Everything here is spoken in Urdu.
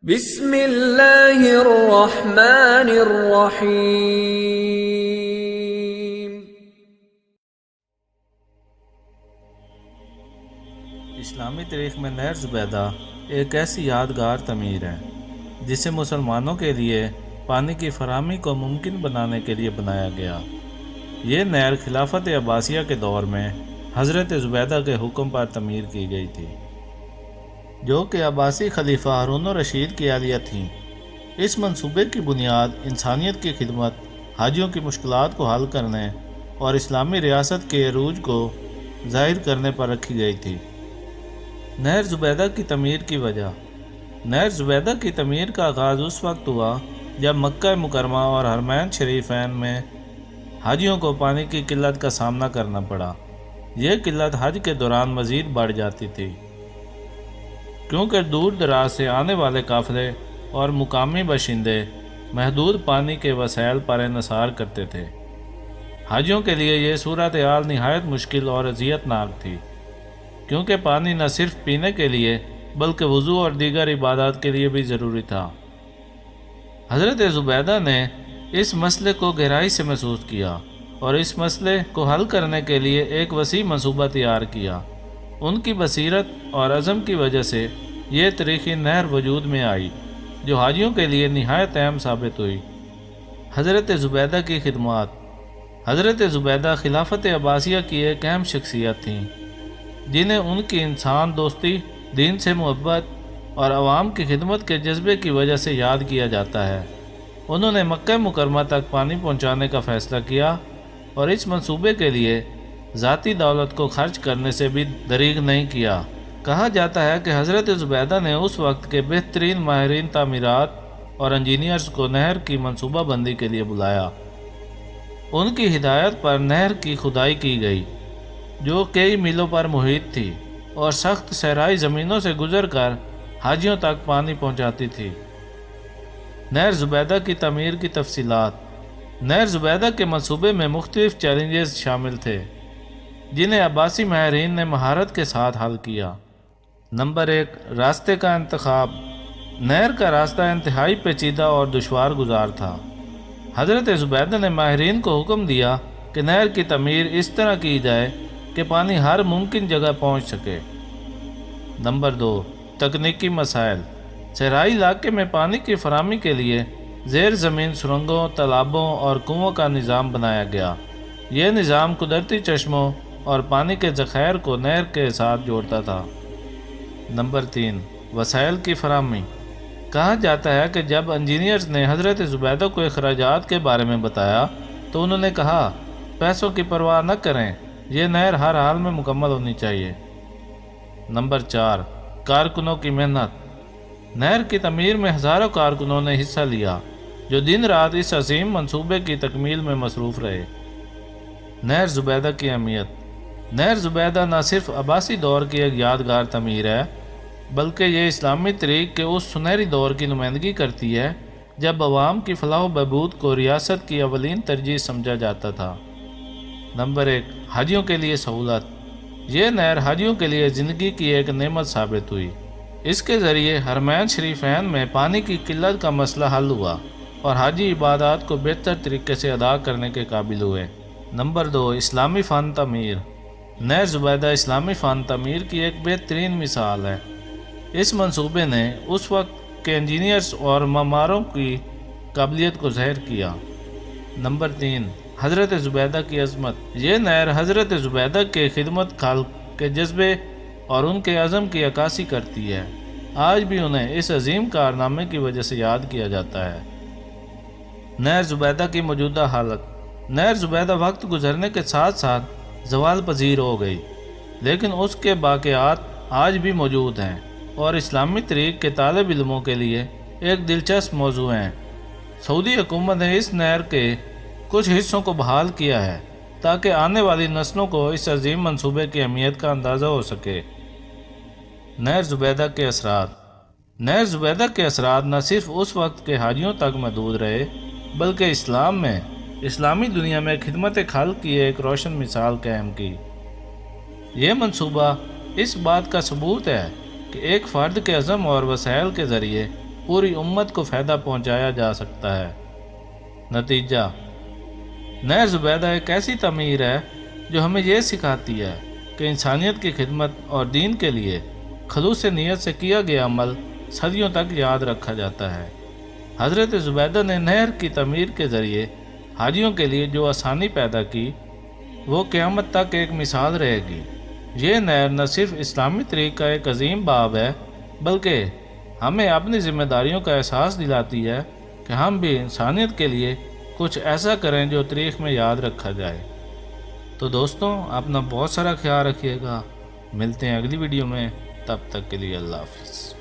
بسم اللہ الرحمن الرحیم۔ اسلامی تاریخ میں نہر زبیدہ ایک ایسی یادگار تعمیر ہے جسے مسلمانوں کے لیے پانی کی فراہمی کو ممکن بنانے کے لیے بنایا گیا۔ یہ نہر خلافت عباسیہ کے دور میں حضرت زبیدہ کے حکم پر تعمیر کی گئی تھی، جو کہ عباسی خلیفہ ہارون الرشید کی اہلیہ تھیں۔ اس منصوبے کی بنیاد انسانیت کی خدمت، حاجیوں کی مشکلات کو حل کرنے اور اسلامی ریاست کے عروج کو ظاہر کرنے پر رکھی گئی تھی۔ نہر زبیدہ کی تعمیر کی وجہ۔ نہر زبیدہ کی تعمیر کا آغاز اس وقت ہوا جب مکہ مکرمہ اور حرمین شریفین میں حاجیوں کو پانی کی قلت کا سامنا کرنا پڑا۔ یہ قلت حج کے دوران مزید بڑھ جاتی تھی، کیونکہ دور دراز سے آنے والے قافلے اور مقامی باشندے محدود پانی کے وسائل پر انحصار کرتے تھے۔ حاجیوں کے لیے یہ صورتحال نہایت مشکل اور اذیت ناک تھی، کیونکہ پانی نہ صرف پینے کے لیے بلکہ وضو اور دیگر عبادات کے لیے بھی ضروری تھا۔ حضرت زبیدہ نے اس مسئلے کو گہرائی سے محسوس کیا اور اس مسئلے کو حل کرنے کے لیے ایک وسیع منصوبہ تیار کیا۔ ان کی بصیرت اور عزم کی وجہ سے یہ تاریخی نہر وجود میں آئی، جو حاجیوں کے لیے نہایت اہم ثابت ہوئی۔ حضرت زبیدہ کی خدمات۔ حضرت زبیدہ خلافت عباسیہ کی ایک اہم شخصیت تھیں، جنہیں ان کی انسان دوستی، دین سے محبت اور عوام کی خدمت کے جذبے کی وجہ سے یاد کیا جاتا ہے۔ انہوں نے مکہ مکرمہ تک پانی پہنچانے کا فیصلہ کیا اور اس منصوبے کے لیے ذاتی دولت کو خرچ کرنے سے بھی دریغ نہیں کیا۔ کہا جاتا ہے کہ حضرت زبیدہ نے اس وقت کے بہترین ماہرین تعمیرات اور انجینئرز کو نہر کی منصوبہ بندی کے لیے بلایا۔ ان کی ہدایت پر نہر کی کھدائی کی گئی، جو کئی میلوں پر محیط تھی اور سخت صحرائی زمینوں سے گزر کر حاجیوں تک پانی پہنچاتی تھی۔ نہر زبیدہ کی تعمیر کی تفصیلات۔ نہر زبیدہ کے منصوبے میں مختلف چیلنجز شامل تھے، جنہیں عباسی ماہرین نے مہارت کے ساتھ حل کیا۔ نمبر 1، راستے کا انتخاب۔ نہر کا راستہ انتہائی پیچیدہ اور دشوار گزار تھا۔ حضرت زبیدہ نے ماہرین کو حکم دیا کہ نہر کی تعمیر اس طرح کی جائے کہ پانی ہر ممکن جگہ پہنچ سکے۔ نمبر 2، تکنیکی مسائل۔ صحرائی علاقے میں پانی کی فراہمی کے لیے زیر زمین سرنگوں، تالابوں اور کنووں کا نظام بنایا گیا۔ یہ نظام قدرتی چشموں اور پانی کے ذخائر کو نہر کے ساتھ جوڑتا تھا۔ نمبر 3، وسائل کی فراہمی۔ کہا جاتا ہے کہ جب انجینئرز نے حضرت زبیدہ کو اخراجات کے بارے میں بتایا تو انہوں نے کہا، پیسوں کی پرواہ نہ کریں، یہ نہر ہر حال میں مکمل ہونی چاہیے۔ نمبر 4، کارکنوں کی محنت۔ نہر کی تعمیر میں ہزاروں کارکنوں نے حصہ لیا، جو دن رات اس عظیم منصوبے کی تکمیل میں مصروف رہے۔ نہر زبیدہ کی اہمیت۔ نہر زبیدہ نہ صرف عباسی دور کی ایک یادگار تعمیر ہے، بلکہ یہ اسلامی تاریخ کے اس سنہری دور کی نمائندگی کرتی ہے جب عوام کی فلاح و بہبود کو ریاست کی اولین ترجیح سمجھا جاتا تھا۔ نمبر 1، حاجیوں کے لیے سہولت۔ یہ نہر حاجیوں کے لیے زندگی کی ایک نعمت ثابت ہوئی۔ اس کے ذریعے حرمین شریفین میں پانی کی قلت کا مسئلہ حل ہوا اور حاجی عبادات کو بہتر طریقے سے ادا کرنے کے قابل ہوئے۔ نمبر 2، اسلامی فن تعمیر۔ نہر زبیدہ اسلامی فن تعمیر کی ایک بہترین مثال ہے۔ اس منصوبے نے اس وقت کے انجینئرز اور معماروں کی قابلیت کو ظاہر کیا۔ نمبر 3، حضرت زبیدہ کی عظمت۔ یہ نہر حضرت زبیدہ کے خدمت خلق کے جذبے اور ان کے عزم کی عکاسی کرتی ہے۔ آج بھی انہیں اس عظیم کارنامے کی وجہ سے یاد کیا جاتا ہے۔ نہر زبیدہ کی موجودہ حالت۔ نہر زبیدہ وقت گزرنے کے ساتھ ساتھ زوال پذیر ہو گئی، لیکن اس کے باقیات آج بھی موجود ہیں اور اسلامی تاریخ کے طالب علموں کے لیے ایک دلچسپ موضوع ہیں۔ سعودی حکومت نے اس نہر کے کچھ حصوں کو بحال کیا ہے تاکہ آنے والی نسلوں کو اس عظیم منصوبے کی اہمیت کا اندازہ ہو سکے۔ نہر زبیدہ کے اثرات۔ نہر زبیدہ کے اثرات نہ صرف اس وقت کے حاجیوں تک محدود رہے، بلکہ اسلام میں اسلامی دنیا میں خدمت خلق کی ایک روشن مثال قائم کی۔ یہ منصوبہ اس بات کا ثبوت ہے کہ ایک فرد کے عزم اور وسائل کے ذریعے پوری امت کو فائدہ پہنچایا جا سکتا ہے۔ نتیجہ: نہر زبیدہ ایک ایسی تعمیر ہے جو ہمیں یہ سکھاتی ہے کہ انسانیت کی خدمت اور دین کے لیے خلوص نیت سے کیا گیا عمل صدیوں تک یاد رکھا جاتا ہے۔ حضرت زبیدہ نے نہر کی تعمیر کے ذریعے حاجیوں کے لیے جو آسانی پیدا کی وہ قیامت تک ایک مثال رہے گی۔ یہ نہر نہ صرف اسلامی تاریخ کا ایک عظیم باب ہے بلکہ ہمیں اپنی ذمہ داریوں کا احساس دلاتی ہے کہ ہم بھی انسانیت کے لیے کچھ ایسا کریں جو تاریخ میں یاد رکھا جائے۔ تو دوستوں، اپنا بہت سارا خیال رکھیے گا، ملتے ہیں اگلی ویڈیو میں، تب تک کے لیے اللہ حافظ۔